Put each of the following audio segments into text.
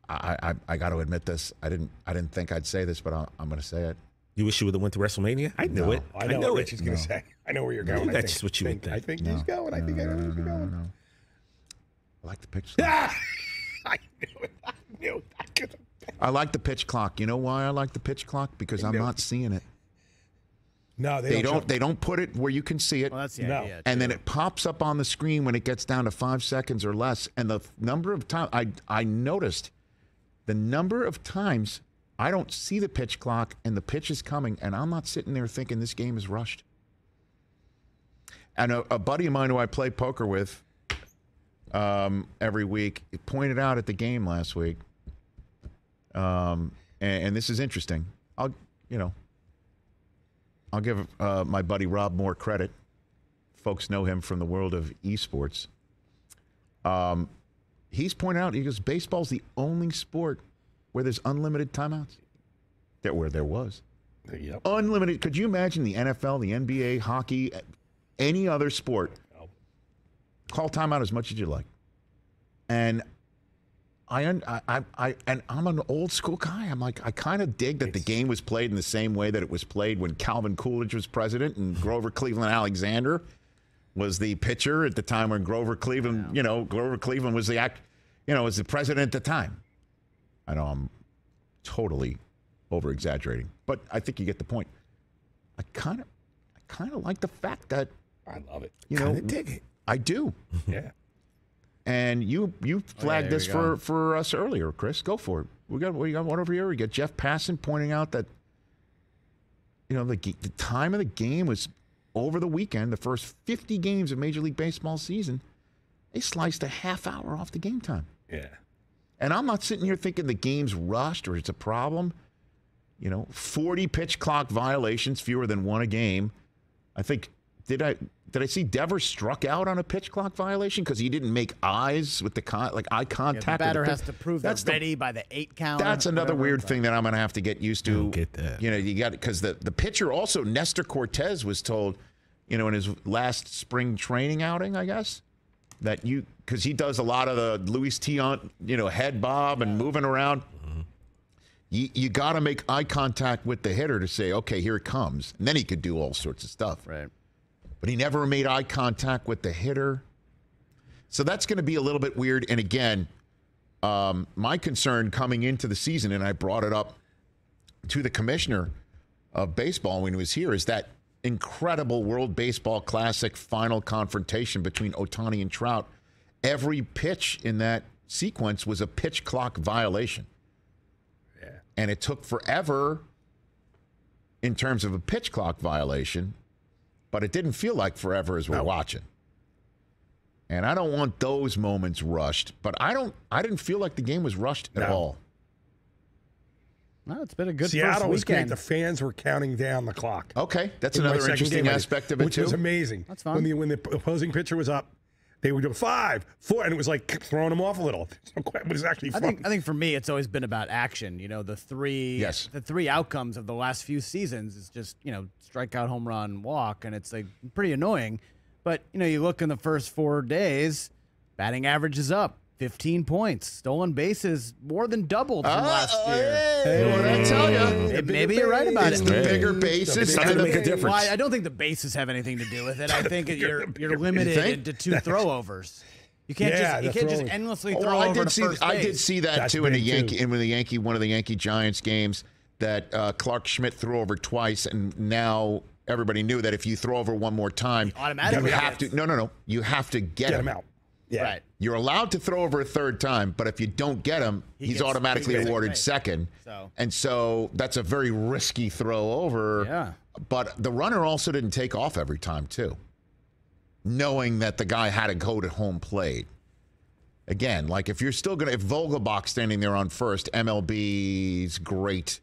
I got to admit this. I didn't think I'd say this, but I'm going to say it. You wish you would have went to WrestleMania? I knew it. I know what Rich is going to say. I know where you're going. That's what you would think. I think he's going. I think I know where he's going. No. I like the pitch clock. I knew it. I like the pitch clock. You know why I like the pitch clock? Because I'm not seeing it. No, they don't put it where you can see it. Well, that's the idea. And then it pops up on the screen when it gets down to 5 seconds or less. And the number of times I noticed the number of times I don't see the pitch clock and the pitch is coming, and I'm not sitting there thinking this game is rushed. And a buddy of mine who I play poker with every week pointed out at the game last week, and this is interesting. I'll give my buddy Rob more credit. Folks know him from the world of esports. He's pointed out, he goes, baseball's the only sport where there's unlimited timeouts. Where there was. Yep. Unlimited. Could you imagine the NFL, the NBA, hockey, any other sport? Call timeout as much as you like. And I'm an old school guy. I'm like, I kind of dig that the game was played in the same way that it was played when Calvin Coolidge was president and Grover Cleveland Alexander was the pitcher at the time when Grover Cleveland, Grover Cleveland was was the president at the time. I know I'm totally over exaggerating, but I think you get the point. I kind of like the fact that I love it. Dig it. I do. Yeah. And you flagged this for us earlier, Chris. Go for it. We got one over here. We got Jeff Passan pointing out that the time of the game was over the weekend. The first 50 games of Major League Baseball season, they sliced a half hour off the game time. Yeah. And I'm not sitting here thinking the game's rushed or it's a problem. 40 pitch clock violations, fewer than one a game. I think, did I see Devers struck out on a pitch clock violation because he didn't make eyes with eye contact? The batter has to prove they're ready by the 8 count. That's another weird thing that I'm going to have to get used to. I don't get that. You got because the pitcher also, Nestor Cortez, was told, in his last spring training outing, I guess, that because he does a lot of the Luis Tiant, head bob and moving around. Mm-hmm. You got to make eye contact with the hitter to say, okay, here it comes. And then he could do all sorts of stuff. Right. But he never made eye contact with the hitter. So that's going to be a little bit weird. And again, my concern coming into the season, and I brought it up to the commissioner of baseball when he was here, is that incredible World Baseball Classic final confrontation between Ohtani and Trout. Every pitch in that sequence was a pitch clock violation. Yeah. And it took forever in terms of a pitch clock violation, but it didn't feel like forever as we're watching. And I don't want those moments rushed, but I didn't feel like the game was rushed at all. No, it's been a good Seattle first was great. weekend. The fans were counting down the clock. Okay, that's another interesting aspect of it, which too. was amazing. That's fun. When the opposing pitcher was up, they would go 5, 4, and it was like throwing them off a little. It was actually fun. I think for me, it's always been about action. The three outcomes of the last few seasons is just strikeout, home run, walk, and it's like pretty annoying. But you look in the first 4 days, batting average is up 15 points, stolen bases more than doubled from last year. Hey, what did I tell you? Maybe you're right about it's it. The bigger bases. It's not going to make a difference. Well, I don't think the bases have anything to do with it. I think you're limited to 2 throwovers. You can't just endlessly throw over to first base. I did see that too in one of the Yankee Giants games that Clark Schmidt threw over twice, and now everybody knew that if you throw over one more time, automatically you have to. No, you have to get him out. Yeah. Right. You're allowed to throw over a third time, but if you don't get him, he's automatically awarded second. So that's a very risky throw over. Yeah. But the runner also didn't take off every time, too, knowing that the guy had to go to home plate. Again, like if Vogelbach's standing there on first, MLB's great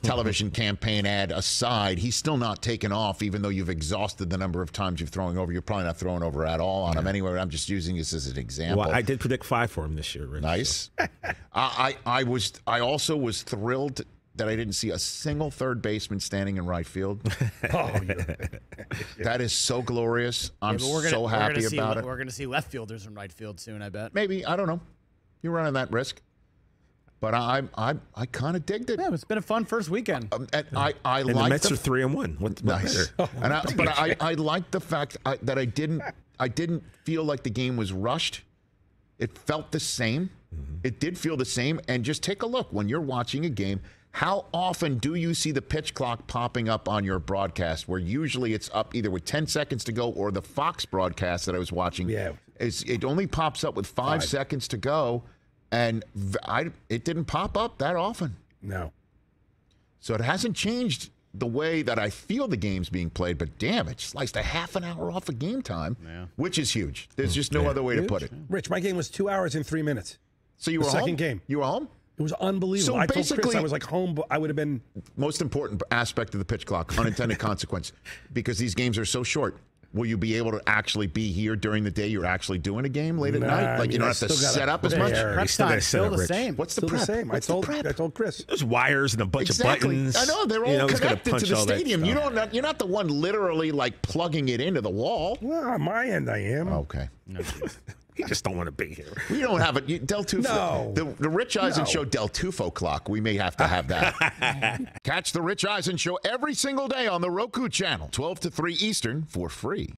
television campaign ad aside, he's still not taken off, even though you've exhausted the number of times you've thrown over. You're probably not throwing over at all on him anyway. I'm just using this as an example. Well, I did predict 5 for him this year, Rich. Nice. I also was thrilled that I didn't see a single third baseman standing in right field. That is so glorious. I'm so happy about it. We're going to see left fielders in right field soon, I bet. Maybe. I don't know. You're running that risk. But I kind of digged it. Yeah, it's been a fun first weekend. And I And the like Mets are 3-1. What's nice. better? But I like the fact that I didn't feel like the game was rushed. It felt the same. Mm-hmm. It did feel the same. And just take a look when you're watching a game. How often do you see the pitch clock popping up on your broadcast? Where usually it's up either with 10 seconds to go, or the Fox broadcast that I was watching. Yeah, it only pops up with 5 seconds to go. And it didn't pop up that often. No. So it hasn't changed the way that I feel the game's being played, but damn, it sliced a half an hour off of game time, which is huge. There's just no other way to put it. Rich, my game was 2 hours and 3 minutes. So you were home? Second game. You were home? It was unbelievable. So I told Chris basically, I was like home, but I would have been... Most important aspect of the pitch clock, unintended consequence, because these games are so short. Will you be able to actually be here during the day you're actually doing a game late at night? Like, you don't have to set up as much? Prep time still the same. What's the Still prep? the same. I told Chris. There's wires and a bunch of buttons. I know, they're all connected to the stadium. You're not the one literally like plugging it into the wall. Well, on my end, I am. Okay. You just don't want to be here. We don't have it. Del Tufo. No. The Rich Eisen Show Del Tufo clock. We may have to have that. Catch the Rich Eisen Show every single day on the Roku channel, 12 to 3 Eastern, for free.